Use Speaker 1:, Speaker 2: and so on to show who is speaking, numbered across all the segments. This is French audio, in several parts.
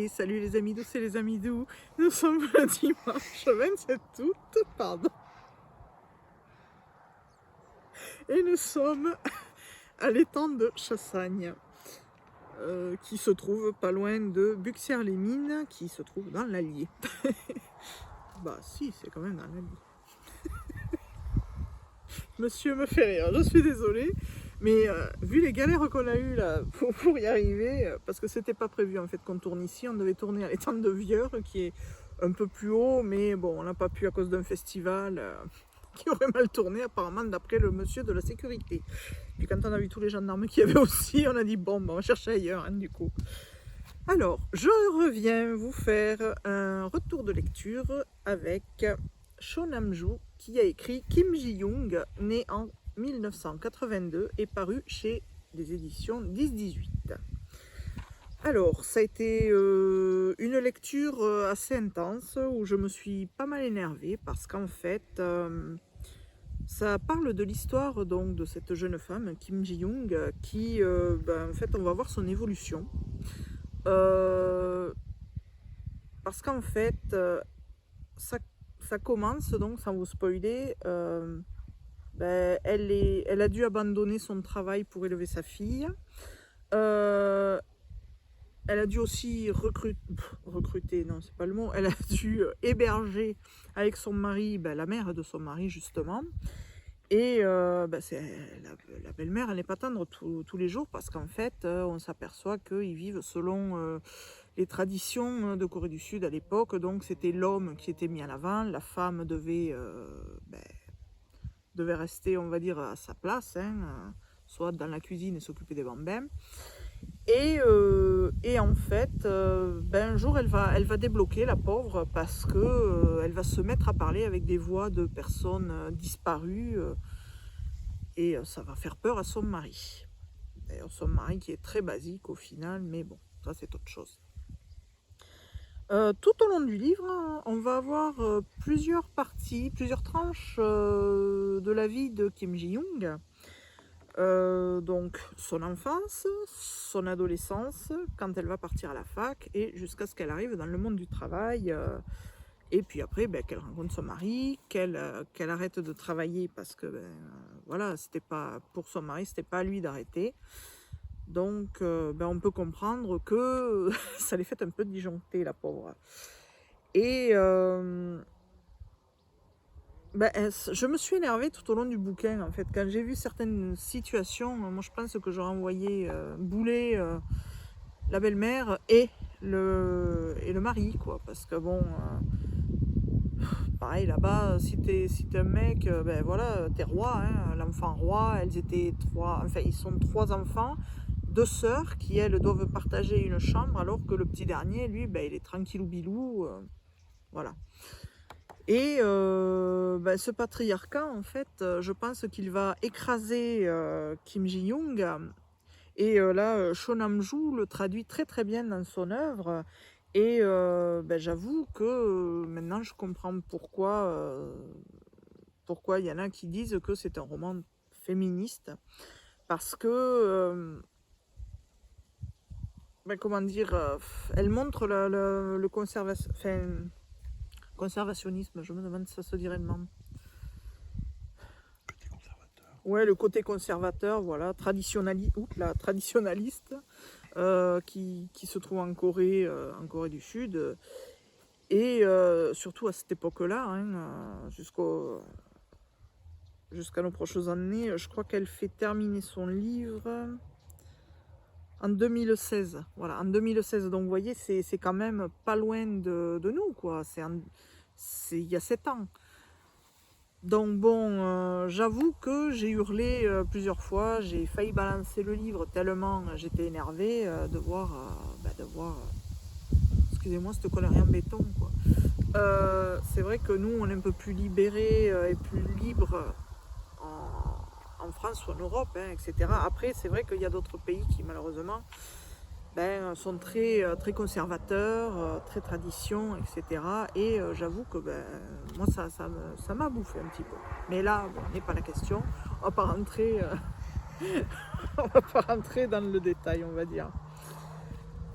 Speaker 1: salut les amis d'où, c'est les amis d'où. Nous sommes le dimanche 27 août, pardon. Et nous sommes à l'étang de Chassagne, qui se trouve pas loin de Buxières-les-Mines, qui se trouve dans l'Allier. Bah si, c'est quand même dans l'Allier. Monsieur me fait rire, je suis désolée. Mais vu les galères qu'on a eues là pour y arriver, parce que c'était pas prévu en fait qu'on tourne ici, on devait tourner à l'étang de Vieur qui est un peu plus haut, mais bon, on n'a pas pu à cause d'un festival qui aurait mal tourné apparemment d'après le monsieur de la sécurité. Puis quand on a vu tous les gendarmes qu'il y avait aussi, on a dit bon, on va chercher ailleurs hein, du coup. Alors, je reviens vous faire un retour de lecture avec Cho Nam-joo qui a écrit Kim Ji-young, né en 1982 et paru chez les éditions 10-18. Alors, ça a été une lecture assez intense où je me suis pas mal énervée parce qu'en fait, ça parle de l'histoire donc de cette jeune femme, Kim Ji-young, qui, en fait, on va voir son évolution. Parce qu'en fait, ça commence donc, sans vous spoiler, elle a dû abandonner son travail pour élever sa fille. Elle a dû aussi recruter, non c'est pas le mot, elle a dû héberger avec son mari, la mère de son mari justement. Et la belle-mère, elle n'est pas tendre tous les jours parce qu'en fait, on s'aperçoit qu'ils vivent selon les traditions de Corée du Sud à l'époque. Donc c'était l'homme qui était mis en avant, la femme devait rester, on va dire, à sa place, hein, soit dans la cuisine et s'occuper des bambins. Et en fait, un jour, elle va débloquer, la pauvre, parce que elle va se mettre à parler avec des voix de personnes disparues, et ça va faire peur à son mari. D'ailleurs, son mari qui est très basique au final, mais bon, ça c'est autre chose. Tout au long du livre, on va avoir plusieurs parties, plusieurs tranches de la vie de Kim Ji-young. Donc son enfance, son adolescence, quand elle va partir à la fac et jusqu'à ce qu'elle arrive dans le monde du travail. Et puis après, qu'elle rencontre son mari, qu'elle arrête de travailler parce que voilà, c'était pas pour son mari, c'était pas à lui d'arrêter. Donc on peut comprendre que ça les fait un peu disjoncter, la pauvre. Et je me suis énervée tout au long du bouquin en fait. Quand j'ai vu certaines situations, moi je pense que j'aurais envoyé bouler la belle-mère et le mari, quoi. Parce que bon, pareil là-bas, si t'es un mec, voilà, t'es roi, hein, l'enfant roi. Elles étaient trois, enfin ils sont trois enfants, deux sœurs qui elles doivent partager une chambre alors que le petit dernier, lui, il est tranquillou bilou, voilà. Et ce patriarcat, en fait, je pense qu'il va écraser Kim Ji-young. Et là, Cho Nam-joo le traduit très très bien dans son œuvre. Et j'avoue que maintenant je comprends pourquoi il y en a qui disent que c'est un roman féministe. Parce que, comment dire, elle montre le conservationnisme, je me demande si ça se dirait de même.
Speaker 2: Côté conservateur.
Speaker 1: Ouais, le côté conservateur, voilà, traditionnaliste, qui se trouve en Corée du Sud. Et surtout à cette époque-là, hein, jusqu'à nos prochaines années, je crois qu'elle fait terminer son livre en 2016. Voilà, en 2016. Donc vous voyez, c'est quand même pas loin de nous, quoi. C'est il y a 7 ans. Donc bon, j'avoue que j'ai hurlé plusieurs fois, j'ai failli balancer le livre tellement j'étais énervée de voir, excusez-moi, cette colère en béton, quoi. C'est vrai que nous, on est un peu plus libérés et plus libres en France ou en Europe, hein, etc. Après, c'est vrai qu'il y a d'autres pays qui, malheureusement, sont très, très conservateurs, très tradition, etc. Et j'avoue que moi, ça m'a bouffé un petit peu. Mais là, bon, n'est pas la question. On va pas rentrer, on va pas rentrer dans le détail, on va dire.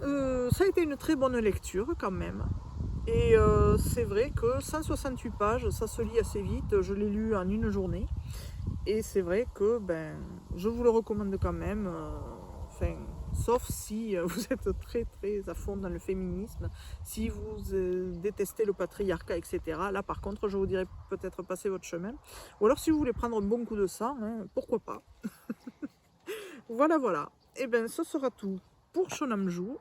Speaker 1: Ça a été une très bonne lecture quand même. Et c'est vrai que 168 pages, ça se lit assez vite. Je l'ai lu en une journée. Et c'est vrai que je vous le recommande quand même. Enfin, sauf si vous êtes très très à fond dans le féminisme, si vous détestez le patriarcat, etc. Là par contre, je vous dirais peut-être passer votre chemin. Ou alors si vous voulez prendre un bon coup de sang, hein, pourquoi pas. Voilà, voilà. Et bien, ce sera tout pour Shonamju.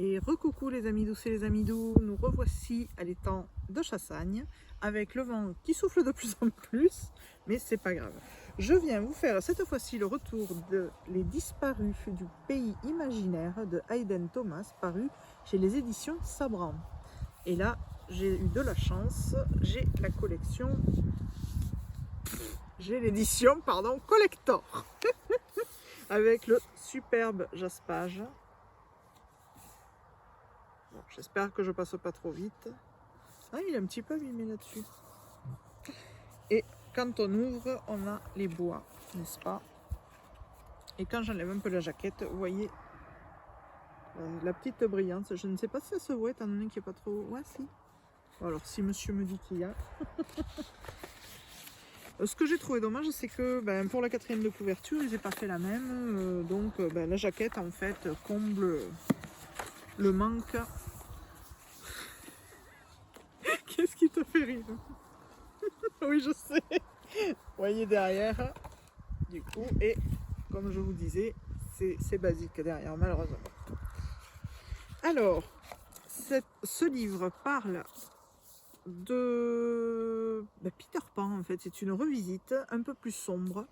Speaker 1: Et recoucou les amis douces et les amis doux, nous revoici à l'étang de Chassagne, avec le vent qui souffle de plus en plus, mais c'est pas grave. Je viens vous faire cette fois-ci le retour de Les Disparus du pays imaginaire de Hayden Thomas, paru chez les éditions Sabran. Et là, j'ai eu de la chance, j'ai la collection, j'ai l'édition, pardon, collector, avec le superbe jaspage. Bon, j'espère que je passe pas trop vite. Ah, il est un petit peu abîmé là-dessus. Et quand on ouvre, on a les bois, n'est-ce pas? Et quand j'enlève un peu la jaquette, vous voyez la petite brillance. Je ne sais pas si ça se voit étant donné qu'il n'y a pas trop... Ouais, si. Alors, si monsieur me dit qu'il y a... Ce que j'ai trouvé dommage, c'est que pour la 4e de couverture, ils n'ont pas fait la même. Donc, la jaquette, en fait, comble le manque. Qu'est-ce qui te fait rire? Oui, je sais. Vous voyez derrière, du coup, et comme je vous disais, c'est basique derrière, malheureusement. Alors, ce livre parle de Peter Pan, en fait. C'est une revisite un peu plus sombre.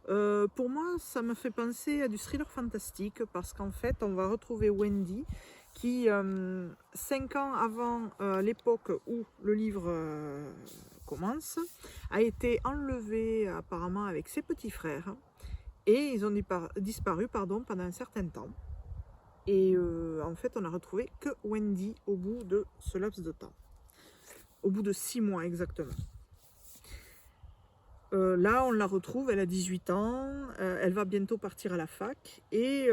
Speaker 1: Pour moi, ça me fait penser à du thriller fantastique, parce qu'en fait, on va retrouver Wendy, qui, 5 ans avant l'époque où le livre commence, a été enlevée apparemment avec ses petits frères, et ils ont disparu pendant un certain temps. Et en fait, on n'a retrouvé que Wendy au bout de ce laps de temps. Au bout de 6 mois exactement. Là, on la retrouve, elle a 18 ans, elle va bientôt partir à la fac, et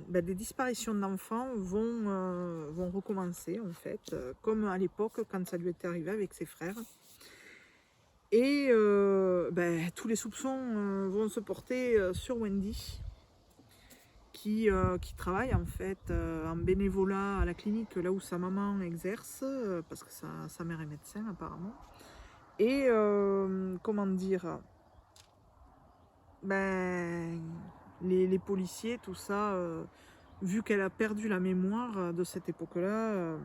Speaker 1: des disparitions d'enfants vont recommencer, en fait, comme à l'époque, quand ça lui était arrivé avec ses frères. Et tous les soupçons vont se porter sur Wendy, qui travaille, en fait, en bénévolat à la clinique, là où sa maman exerce, parce que sa mère est médecin, apparemment. Et comment dire, les policiers, tout ça, vu qu'elle a perdu la mémoire de cette époque-là,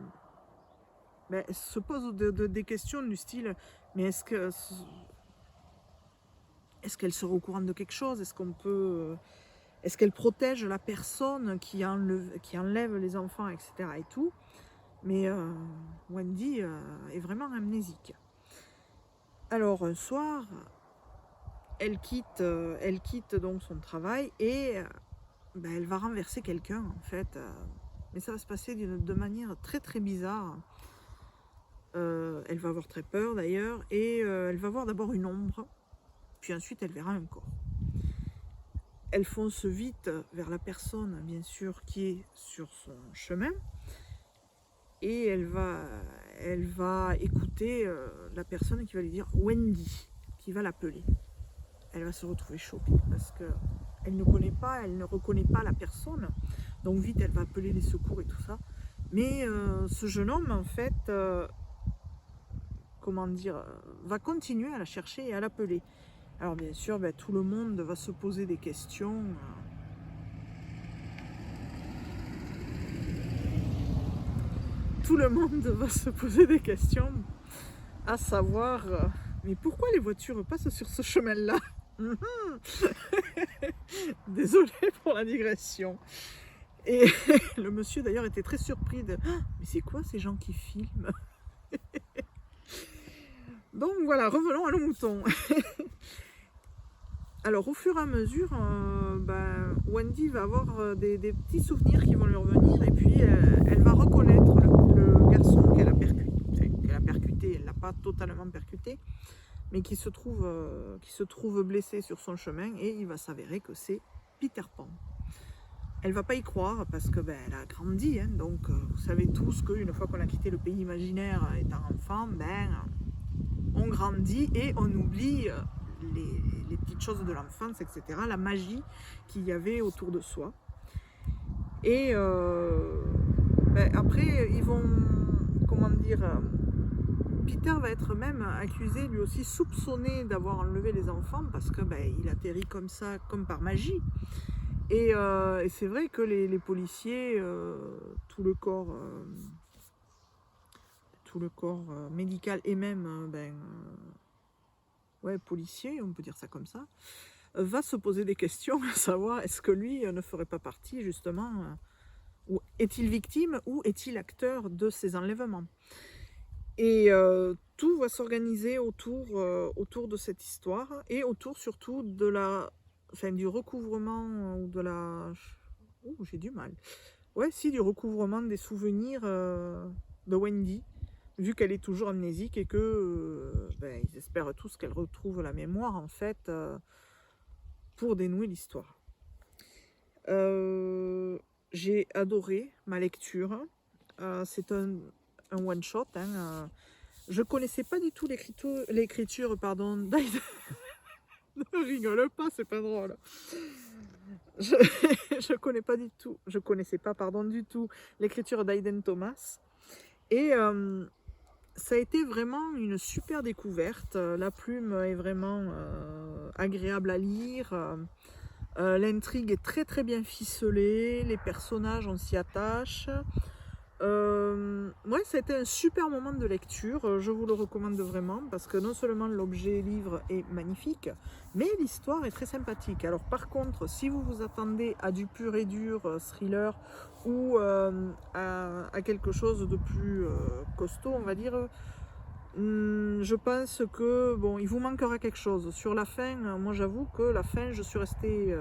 Speaker 1: se posent des questions du style, mais est-ce qu'elle serait au courant de quelque chose? Est-ce qu'elle protège la personne qui enlève les enfants, etc. et tout? Mais Wendy est vraiment amnésique. Alors un soir, elle quitte donc son travail, et elle va renverser quelqu'un, en fait. Mais ça va se passer de manière très très bizarre. Elle va avoir très peur d'ailleurs, et elle va voir d'abord une ombre, puis ensuite elle verra un corps. Elle fonce vite vers la personne, bien sûr, qui est sur son chemin. Et elle va écouter la personne qui va lui dire Wendy, qui va l'appeler. Elle va se retrouver choquée parce qu'elle ne reconnaît pas la personne. Donc vite, elle va appeler les secours et tout ça. Mais ce jeune homme, en fait, va continuer à la chercher et à l'appeler. Alors bien sûr, tout le monde va se poser des questions. Tout le monde va se poser des questions, à savoir, mais pourquoi les voitures passent sur ce chemin-là? Désolée pour la digression. Et le monsieur d'ailleurs était très surpris de mais c'est quoi ces gens qui filment? Donc voilà, revenons à nos moutons. Alors au fur et à mesure, Wendy va avoir des petits souvenirs qui vont lui revenir, et puis elle va reconnaître le garçon qu'elle a percuté. Elle ne l'a pas totalement percuté, mais qui se trouve blessé sur son chemin, et il va s'avérer que c'est Peter Pan. Elle va pas y croire parce que elle a grandi, hein, donc vous savez tous qu'une fois qu'on a quitté le pays imaginaire étant enfant, on grandit et on oublie les petites choses de l'enfance, etc., la magie qu'il y avait autour de soi. Et après, ils vont, comment dire, Peter va être même accusé, lui aussi soupçonné d'avoir enlevé les enfants parce que il atterrit comme ça, comme par magie. Et c'est vrai que les policiers, tout le corps médical et même policier, on peut dire ça comme ça, va se poser des questions à savoir est-ce que lui ne ferait pas partie justement, ou est-il victime ou est-il acteur de ces enlèvements. Et tout va s'organiser autour de cette histoire et autour surtout de du recouvrement ou de la... Oh, j'ai du mal. Ouais, si, du recouvrement des souvenirs de Wendy, vu qu'elle est toujours amnésique et que ils espèrent tous qu'elle retrouve la mémoire en fait pour dénouer l'histoire. J'ai adoré ma lecture. C'est un one shot. Je connaissais pas du tout l'écriture d'Aiden. Ne rigole pas, c'est pas drôle. Je connaissais pas du tout l'écriture d'Aiden Thomas. Et ça a été vraiment une super découverte. La plume est vraiment agréable à lire. L'intrigue est très très bien ficelée. Les personnages, on s'y attache. Ça a été un super moment de lecture. Je vous le recommande vraiment parce que non seulement l'objet livre est magnifique, mais l'histoire est très sympathique. Alors par contre, si vous vous attendez à du pur et dur thriller ou à quelque chose de plus costaud, on va dire, je pense que il vous manquera quelque chose. Sur la fin, moi j'avoue que la fin, je suis restée,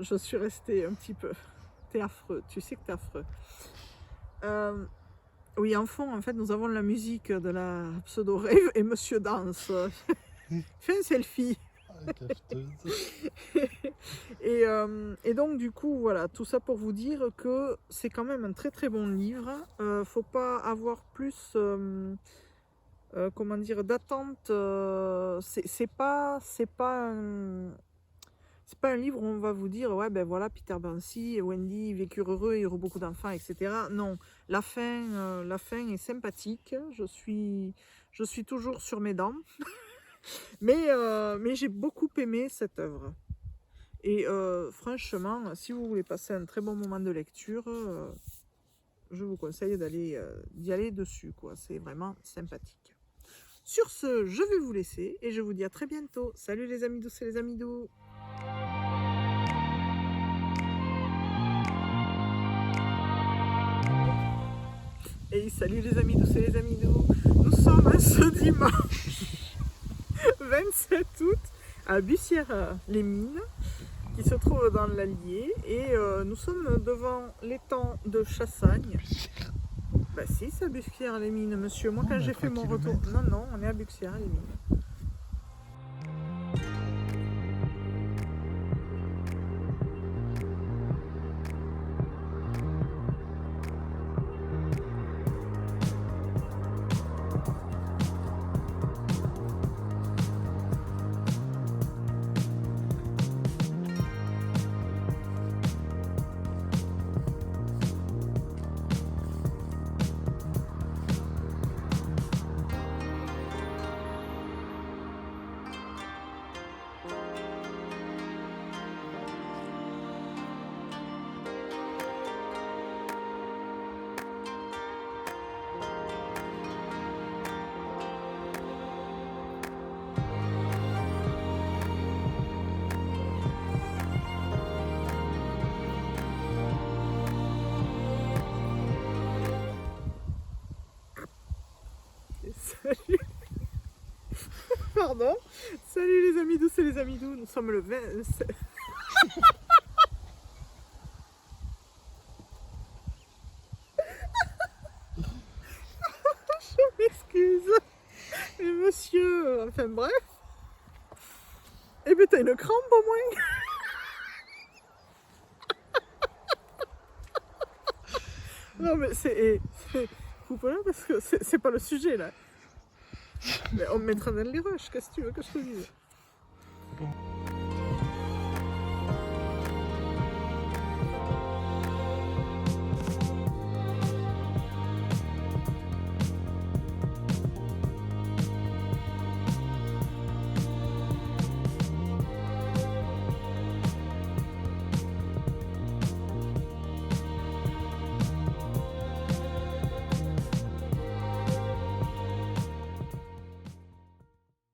Speaker 1: je suis restée un petit peu... T'es affreux, tu sais que t'es affreux. Oui, en fond, en fait, nous avons la musique de la pseudo-rave et Monsieur Danse. Fais un selfie. Et donc, du coup, voilà, tout ça pour vous dire que c'est quand même un très très bon livre. Faut pas avoir plus, d'attente. C'est pas un livre où on va vous dire ouais voilà, Peter Banksy et Wendy vécurent heureux, ils eurent beaucoup d'enfants, etc. Non, la fin est sympathique. Je suis toujours sur mes dents, mais j'ai beaucoup aimé cette œuvre. Et franchement, si vous voulez passer un très bon moment de lecture, je vous conseille d'y aller dessus, quoi. C'est vraiment sympathique. Sur ce, je vais vous laisser et je vous dis à très bientôt. Salut les amis douces et les amis doux. Et salut les amis douces et les amis doux. Nous sommes ce dimanche 27 août à Bussière-les-Mines, qui se trouve dans l'Allier, et nous sommes devant l'étang de Chassagne. Bah si, c'est à Bussière-les-Mines, monsieur. Moi, quand j'ai fait mon retour... Non, on est à Bussière-les-Mines. Salut. Pardon. Salut les amis douces et les amis doux. Nous sommes le 20... Je m'excuse. Mais vicieux, enfin bref. Et ben t'as une crampe au moins. Non mais coupe-la parce que c'est pas le sujet là. Mais on me mettra dans les rushs, qu'est-ce que tu veux que je te dise?
Speaker 2: Bon.